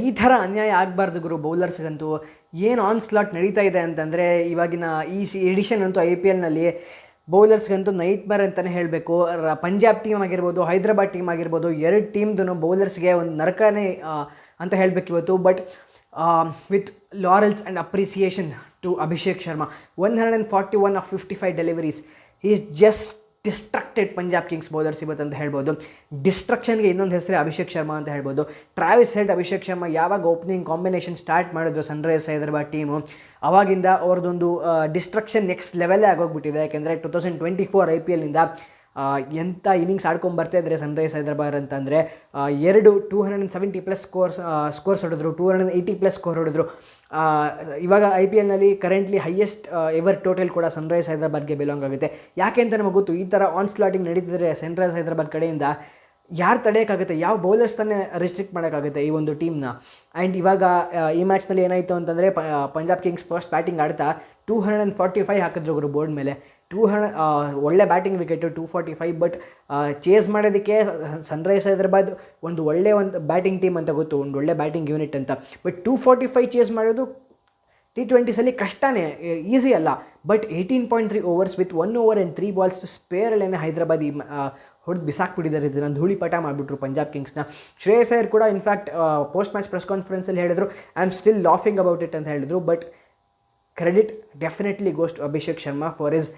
ಈ ಥರ ಅನ್ಯಾಯ ಆಗಬಾರ್ದು ಗುರು ಬೌಲರ್ಸ್ಗಂತೂ. ಏನು ಆನ್ ಸ್ಲಾಟ್ ನಡೀತಾ ಇದೆ ಅಂತಂದರೆ ಇವಾಗಿನ ಈ ಎಡಿಷನ್ ಅಂತೂ IPLನಲ್ಲಿ ಬೌಲರ್ಸ್ಗಂತೂ ನೈಟ್ ಮೇರ್ ಅಂತಲೇ ಹೇಳಬೇಕು. ಪಂಜಾಬ್ ಟೀಮ್ ಆಗಿರ್ಬೋದು, ಹೈದರಾಬಾದ್ ಟೀಮ್ ಆಗಿರ್ಬೋದು, ಎರಡು ಟೀಮ್ದು ಬೌಲರ್ಸ್ಗೆ ಒಂದು ನರಕನೇ ಅಂತ ಹೇಳಬೇಕು ಇವತ್ತು. But with laurels and appreciation to Abhishek Sharma, 141 of 55 deliveries. He is just destructed Punjab Kings bowlers ಇವತ್ತು ಅಂತ ಹೇಳ್ಬೋದು. ಡಿಸ್ಟ್ರಕ್ಷನ್ಗೆ ಇನ್ನೊಂದು ಹೆಸರೇ ಅಭಿಷೇಕ್ ಶರ್ಮಾ ಅಂತ ಹೇಳ್ಬೋದು. ಟ್ರಾವಿಸ್ ಹೆಡ್, ಅಭಿಷೇಕ್ ಶರ್ಮಾ ಯಾವಾಗ ಓಪನಿಂಗ್ ಕಾಂಬಿನೇಷನ್ ಸ್ಟಾರ್ಟ್ ಮಾಡಿದ್ರು ಸನ್ರೈಸರ್ಸ್ ಹೈದರಾಬಾದ್ ಟೀಮು, ಅವಾಗಿಂದ ಅವ್ರದ್ದೊಂದು ಡಿಸ್ಟ್ರಕ್ಷನ್ ನೆಕ್ಸ್ಟ್ ಲೆವೆಲ್ಲೇ ಆಗೋಗ್ಬಿಟ್ಟಿದೆ. ಯಾಕೆಂದರೆ 2024 IPLನಿಂದ ಎಂಥ ಇನ್ನಿಂಗ್ಸ್ ಆಡ್ಕೊಂಬರ್ತಾ ಇದ್ದಾರೆ ಸನ್ರೈಸರ್ಸ್ ಹೈದರಾಬಾದ್ ಅಂತಂದರೆ 270+ ಸ್ಕೋರ್ಸ್ ಹೊಡೆದ್ರು, 280+ ಸ್ಕೋರ್ ಹೊಡೆದ್ರು. ಇವಾಗ IPLನಲ್ಲಿ ಕರೆಂಟ್ಲಿ ಹೈಯೆಸ್ಟ್ ಎವರ್ ಟೋಟಲ್ ಕೂಡ ಸನ್ರೈಸರ್ಸ್ ಹೈದರಾಬಾದ್ಗೆ ಬಿಲಾಂಗ್ ಆಗುತ್ತೆ. ಯಾಕೆ ಅಂತ ನಮಗೆ ಗೊತ್ತು. ಈ ಥರ ಆನ್ ಸ್ಲಾಟಿಂಗ್ ನಡೀತಿದ್ರೆ ಸನ್ರೈಸರ್ಸ್ ಹೈದರಾಬಾದ್ ಕಡೆಯಿಂದ ಯಾರು ತಡೆಯೋಕ್ಕಾಗುತ್ತೆ? ಯಾವ ಬೌಲರ್ಸ್ ತಾನೇ ರಿಸ್ಟ್ರಿಕ್ಟ್ ಮಾಡೋಕ್ಕಾಗುತ್ತೆ ಈ ಒಂದು ಟೀಮ್ನ? ಆ್ಯಂಡ್ ಇವಾಗ ಈ ಮ್ಯಾಚ್ನಲ್ಲಿ ಏನಾಯಿತು ಅಂತಂದರೆ ಪಂಜಾಬ್ ಕಿಂಗ್ಸ್ ಫಸ್ಟ್ ಬ್ಯಾಟಿಂಗ್ ಆಡ್ತಾ 245 ಹಾಕಿದ್ರು ಗುರು ಬೋರ್ಡ್ ಮೇಲೆ. 200 ಒಳ್ಳೆ ಬ್ಯಾಟಿಂಗ್ ವಿಕೆಟು 245. ಬಟ್ ಚೇಸ್ ಮಾಡೋದಕ್ಕೆ ಸನ್ರೈಸರ್ಸ್ ಹೈದರಾಬಾದ್ ಒಂದು ಬ್ಯಾಟಿಂಗ್ ಟೀಮ್ ಅಂತ ಗೊತ್ತು, ಒಂದು ಒಳ್ಳೆ ಬ್ಯಾಟಿಂಗ್ ಯೂನಿಟ್ ಅಂತ. ಬಟ್ 245 ಚೇಸ್ ಮಾಡೋದು T20ಸಲ್ಲಿ ಕಷ್ಟನೇ, ಈಸಿ ಅಲ್ಲ. But 18.3 overs with 1 over and 3 balls to ಸ್ಪೇರಲ್ಲೇ ಹೈದರಾಬಾದ್ ಹೊಡೆದು ಬಿಸಾಕ್ಬಿಟ್ಟಿದ್ದಾರೆ. ಇದನ್ನು ಧೂಳಿಪಟ ಮಾಡಿಬಿಟ್ರು ಪಂಜಾಬ್ ಕಿಂಗ್ಸ್ನ. ಶ್ರೇಯಸ್ ಅಯ್ಯರ್ ಕೂಡ ಇನ್ಫ್ಯಾಕ್ಟ್ ಪೋಸ್ಟ್ ಮ್ಯಾಚ್ ಪ್ರೆಸ್ ಕಾನ್ಫರೆನ್ಸಲ್ಲಿ ಹೇಳಿದ್ರು, I am still laughing about it ಅಂತ ಹೇಳಿದ್ರು. But credit definitely goes to Abhishek Sharma for his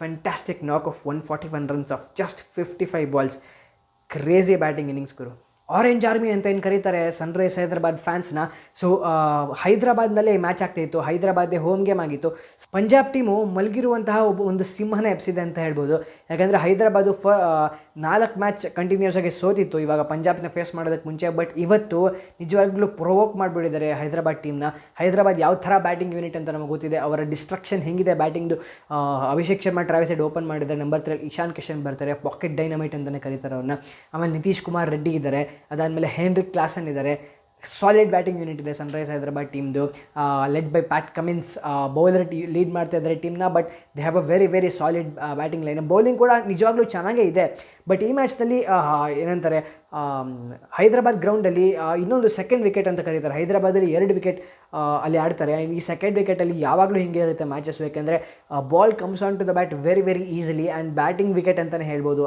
fantastic knock of 141 runs of just 55 balls. Crazy batting innings ಗುರು. ಆರೆಂಜ್ ಆರ್ಮಿ ಅಂತ ಏನು ಕರೀತಾರೆ ಸನ್ರೈಸರ್ಸ್ ಹೈದರಾಬಾದ್ ಫ್ಯಾನ್ಸ್ನ. ಸೊ ಹೈದರಾಬಾದ್ನಲ್ಲೇ ಮ್ಯಾಚ್ ಆಗ್ತಾಯಿತ್ತು, ಹೈದರಾಬಾದೇ ಹೋಮ್ ಗೇಮ್ ಆಗಿತ್ತು. ಪಂಜಾಬ್ ಟೀಮು ಮಲಗಿರುವಂತಹ ಒಂದು ಸಿಂಹನ ಎಬ್ಸಿದೆ ಅಂತ ಹೇಳ್ಬೋದು. ಯಾಕಂದರೆ ಹೈದರಾಬಾದು 4 ಮ್ಯಾಚ್ ಕಂಟಿನ್ಯೂಸ್ ಆಗಿ ಸೋತಿತ್ತು ಇವಾಗ ಪಂಜಾಬ್ನ ಫೇಸ್ ಮಾಡೋದಕ್ಕೆ ಮುಂಚೆ. ಬಟ್ ಇವತ್ತು ನಿಜವಾಗ್ಲೂ ಪ್ರೊವೋಕ್ ಮಾಡಿಬಿಟ್ಟಿದ್ದಾರೆ ಹೈದರಾಬಾದ್ ಟೀಮ್ನ. ಹೈದರಾಬಾದ್ ಯಾವ ಥರ ಬ್ಯಾಟಿಂಗ್ ಯೂನಿಟ್ ಅಂತ ನಮಗೆ ಗೊತ್ತಿದೆ, ಅವರ ಡಿಸ್ಟ್ರಕ್ಷನ್ ಹೆಂಗಿದೆ ಬ್ಯಾಟಿಂಗ್ದು. Abhishek Sharma Travis Head open ಮಾಡಿದ್ದಾರೆ, ನಂಬರ್ 3 ಇಶಾನ್ ಕಿಶನ್ ಬರ್ತಾರೆ, ಪಾಕೆಟ್ ಡೈನಮೈಟ್ ಅಂತಲೇ ಕರೀತಾರೆ ಅವ್ರನ್ನ. ಆಮೇಲೆ ನಿತೀಶ್ ಕುಮಾರ್ ರೆಡ್ಡಿ ಇದ್ದಾರೆ, ಅದಾದಮೇಲೆ ಹೆನ್ರಿಕ್ ಕ್ಲಾಸನ್ ಇದ್ದಾರೆ. ಸಾಲಿಡ್ ಬ್ಯಾಟಿಂಗ್ ಯೂನಿಟ್ ಇದೆ ಸನ್ರೈಸರ್ಸ್ ಹೈದರಾಬಾದ್ ಟೀಮ್ದು, led by Pat Cummins. Bowler lead ಮಾಡ್ತಾ ಇದ್ದಾರೆ ಟೀಮ್ನ. But they have a very very solid batting line. Bowling ಕೂಡ ನಿಜವಾಗ್ಲೂ ಚೆನ್ನಾಗೇ ಇದೆ. ಬಟ್ ಈ ಮ್ಯಾಚ್ನಲ್ಲಿ ಏನಂತಾರೆ, ಹೈದರಾಬಾದ್ ಗ್ರೌಂಡಲ್ಲಿ ಇನ್ನೊಂದು ಸೆಕೆಂಡ್ ವಿಕೆಟ್ ಅಂತ ಕರೀತಾರೆ. ಹೈದರಾಬಾದಲ್ಲಿ 2 ವಿಕೆಟ್ ಅಲ್ಲಿ ಆಡ್ತಾರೆ. ಈ ಸೆಕೆಂಡ್ ವಿಕೆಟಲ್ಲಿ ಯಾವಾಗಲೂ ಹಿಂಗೆ ಇರುತ್ತೆ ಮ್ಯಾಚಸ್. ಯಾಕೆಂದರೆ ball comes on to the bat very very easily. And batting wicket ಅಂತಲೇ ಹೇಳ್ಬೋದು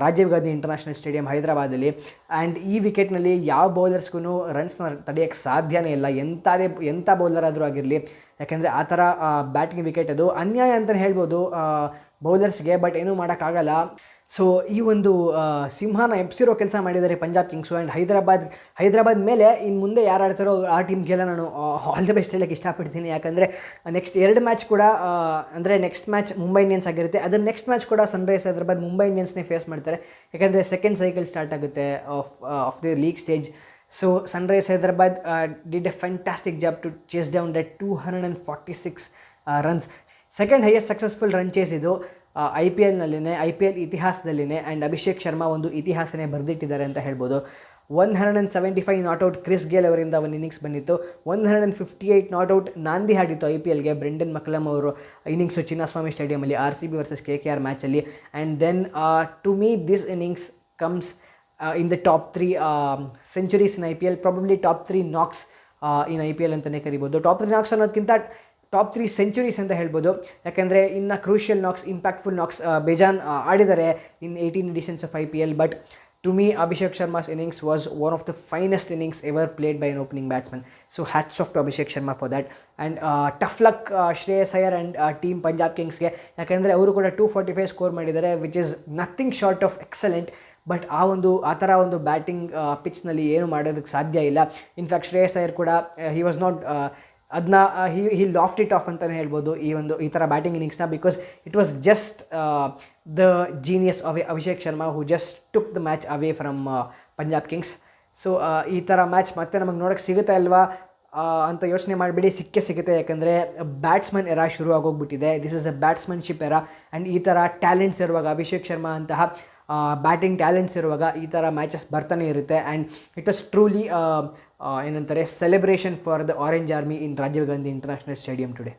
ರಾಜೀವ್ ಗಾಂಧಿ ಇಂಟರ್ನ್ಯಾಷನಲ್ ಸ್ಟೇಡಿಯಂ ಹೈದರಾಬಾದಲ್ಲಿ. ಆ್ಯಂಡ್ ಈ ವಿಕೆಟ್ನಲ್ಲಿ ಯಾವ ಬೌಲರ್ಸ್ಗೂ ರನ್ಸ್ನ ತಡೆಯೋಕ್ಕೆ ಸಾಧ್ಯನೇ ಇಲ್ಲ, ಎಂಥ ಬೌಲರ್ ಆದರೂ ಆಗಿರಲಿ. ಯಾಕೆಂದರೆ ಆ ಥರ ಬ್ಯಾಟಿಂಗ್ ವಿಕೆಟ್ ಅದು ಅನ್ಯಾಯ ಅಂತಲೇ ಹೇಳ್ಬೋದು ಬೌಲರ್ಸ್ಗೆ. ಬಟ್ ಏನೂ ಮಾಡೋಕ್ಕಾಗಲ್ಲ. ಸೊ ಈ ಒಂದು ಸಿಂಹನ ಎಬ್ಸಿರೋ ಕೆಲಸ ಮಾಡಿದ್ದಾರೆ ಪಂಜಾಬ್ ಕಿಂಗ್ಸು. ಆ್ಯಂಡ್ ಹೈದರಾಬಾದ್ ಮೇಲೆ ಇನ್ನು ಮುಂದೆ ಯಾರು ಆಡ್ತಾರೋ ಆ ಟೀಮ್ಗೆಲ್ಲ ನಾನು ಆಲ್ ದ ಬೆಸ್ಟ್ ಹೇಳೋಕ್ಕೆ ಇಷ್ಟಪಡ್ತೀನಿ. ಯಾಕಂದರೆ ನೆಕ್ಸ್ಟ್ 2 ಮ್ಯಾಚ್ ಕೂಡ ಅಂದರೆ ನೆಕ್ಸ್ಟ್ ಮ್ಯಾಚ್ ಮುಂಬೈ ಇಂಡಿಯನ್ಸ್ ಆಗಿರುತ್ತೆ, ಅದರ ನೆಕ್ಸ್ಟ್ ಮ್ಯಾಚ್ ಕೂಡ ಸನ್ರೈಸರ್ಸ್ ಹೈದರಾಬಾದ್ ಮುಂಬೈ ಇಂಡಿಯನ್ಸ್ನೇ ಫೇಸ್ ಮಾಡ್ತಾರೆ. ಯಾಕಂದರೆ ಸೆಕೆಂಡ್ ಸೈಕಲ್ ಸ್ಟಾರ್ಟ್ ಆಗುತ್ತೆ of the league stage. So Sunrisers Hyderabad did a fantastic job to chase down the 246 runs. Second highest successful run chase ಇದು IPLನಲ್ಲಿನೇ, IPL ಇತಿಹಾಸದಲ್ಲಿನೇ. ಆ್ಯಂಡ್ ಅಭಿಷೇಕ್ ಶರ್ಮಾ ಒಂದು ಇತಿಹಾಸನೇ ಬರೆದಿಟ್ಟಿದ್ದಾರೆ ಅಂತ ಹೇಳ್ಬೋದು. 175 ನಾಟ್ಔಟ್ ಕ್ರಿಸ್ ಗೇಲ್ ಅವರಿಂದ ಒಂದು ಇನ್ನಿಂಗ್ಸ್ ಬಂದಿತ್ತು. 158 ನಾಟ್ಔಟ್ ನಾಂದಿ ಹಾಡಿತ್ತು IPLಗೆ ಬ್ರೆಂಡನ್ ಮಕ್ಲಮ್ ಅವರು ಇನ್ನಿಂಗ್ಸು ಚಿನ್ನಸ್ವಾಮಿ ಸ್ಟೇಡಿಯಮಲ್ಲಿ RCB ವರ್ಸಸ್ KKR ಮ್ಯಾಚಲ್ಲಿ. And then to me this innings comes in the top 3 centuries in IPL, probably top 3 knocks in IPL ಅಂತಲೇ ಕರಿಬೋದು. ಟಾಪ್ 3 ನಾಕ್ಸ್ ಅನ್ನೋದಕ್ಕಿಂತ ಟಾಪ್ 3 ಸೆಂಚುರೀಸ್ ಅಂತ ಹೇಳ್ಬೋದು. ಯಾಕೆಂದರೆ ಇನ್ನು ಕ್ರೂಷಿಯಲ್ ನಾಕ್ಸ್, ಇಂಪ್ಯಾಕ್ಟ್ಫುಲ್ ನಾಕ್ಸ್ ಬೇಜಾನ್ ಆಡಿದ್ದಾರೆ in 18 editions of IPL. But to me Abhishek Sharma's innings was one of the finest innings ever played by an opening batsman. So hats off to Abhishek Sharma for that. And tough luck Shreyas Iyer and team Punjab ಕಿಂಗ್ಸ್ಗೆ. ಯಾಕೆಂದರೆ ಅವರು ಕೂಡ 245 score ಮಾಡಿದ್ದಾರೆ, which is nothing short of excellent. But ಆ ಥರ ಒಂದು batting ಪಿಚ್ನಲ್ಲಿ ಏನು ಮಾಡೋದಕ್ಕೆ ಸಾಧ್ಯ ಇಲ್ಲ. ಇನ್ಫ್ಯಾಕ್ಟ್ ಶ್ರೇಯಸ್ ಅಯ್ಯರ್ ಕೂಡ ಹಿ ವಾಸ್ ನಾಟ್ ಅದನ್ನ ಹಿ ಲಾಫ್ಟ್ ಇಟ್ ಆಫ್ ಅಂತಲೇ ಹೇಳ್ಬೋದು ಈ ಥರ ಬ್ಯಾಟಿಂಗ್ ಇನ್ನಿಂಗ್ಸ್ನ. Because it was just the genius of Abhishek Sharma who just took the match away from Punjab Kings. So ಈ ಥರ ಮ್ಯಾಚ್ ಮತ್ತೆ ನಮಗೆ ನೋಡೋಕ್ಕೆ ಸಿಗುತ್ತಾ ಇಲ್ವಾ ಅಂತ ಯೋಚನೆ ಮಾಡಿಬಿಡಿ, ಸಿಗುತ್ತೆ. ಯಾಕಂದರೆ ಬ್ಯಾಟ್ಸ್ಮನ್ ಎರಾ ಶುರು ಆಗೋಗ್ಬಿಟ್ಟಿದೆ. This is a batsmanship era. And ಈ ಥರ ಟ್ಯಾಲೆಂಟ್ಸ್ ಇರುವಾಗ, ಅಭಿಷೇಕ್ ಶರ್ಮಾ ಅಂತಹ ಬ್ಯಾಟಿಂಗ್ ಟ್ಯಾಲೆಂಟ್ಸ್ ಇರುವಾಗ ಈ ಥರ ಮ್ಯಾಚಸ್ ಬರ್ತಾನೆ ಇರುತ್ತೆ. ಆ್ಯಂಡ್ ಇಟ್ ವಾಸ್ ಟ್ರೂಲಿ ಏನಂತಾರೆ celebration for the orange army in Rajiv Gandhi international stadium today.